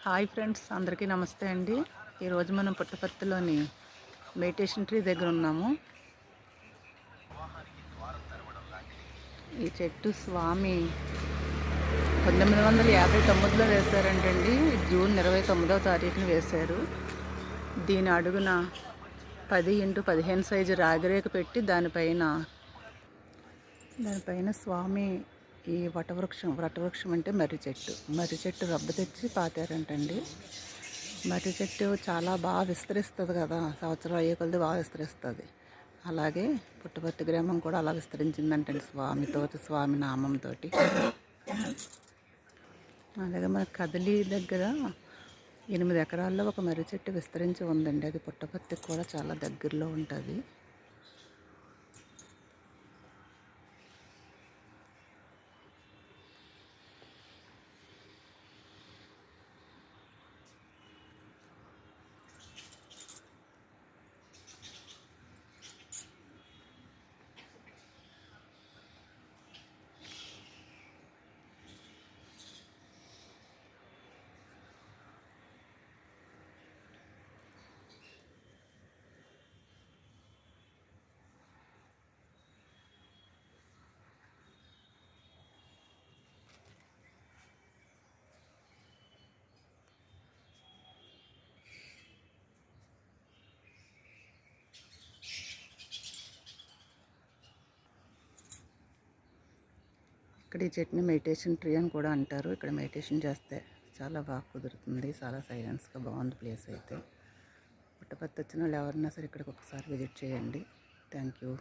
Hi friends, అందరికీ నమస్తే అండి. ఈరోజు మనం పుట్టపర్తిలోని మెడిటేషన్ ట్రీ దగ్గర ఉన్నాము. ఈ చెట్టు స్వామి 1959లో వేశారంటండి. జూన్ 29వ తారీఖున వేశారు. దీని అడుగున 10x15 సైజు రాగిరేక పెట్టి దానిపైన స్వామి ఈ వటవృక్షం అంటే మర్రి చెట్టు రబ్బ తెచ్చి పాతారంటండి. మర్రి చెట్టు చాలా బాగా విస్తరిస్తుంది కదా, సంవత్సరం అయ్యే కొలది బాగా విస్తరిస్తుంది. అలాగే పుట్టపర్తి గ్రామం కూడా అలా విస్తరించిందంటండి స్వామి నామంతో. అలాగే మన కదిలి దగ్గర 8 ఎకరాల్లో ఒక మర్రి చెట్టు విస్తరించి ఉందండి. అది పుట్టపర్తికి కూడా చాలా దగ్గరలో ఉంటుంది. ఇక్కడ ఈ చెట్టుని మెడిటేషన్ ట్రీ అని కూడా అంటారు. ఇక్కడ మెడిటేషన్ చేస్తే చాలా బాగా కుదురుతుంది. చాలా సైలెన్స్గా బాగుంది ప్లేస్ అయితే. పుట్టపర్తి వచ్చిన వాళ్ళు ఎవరన్నా సరే ఇక్కడికి ఒకసారి విజిట్ చేయండి. Thank you.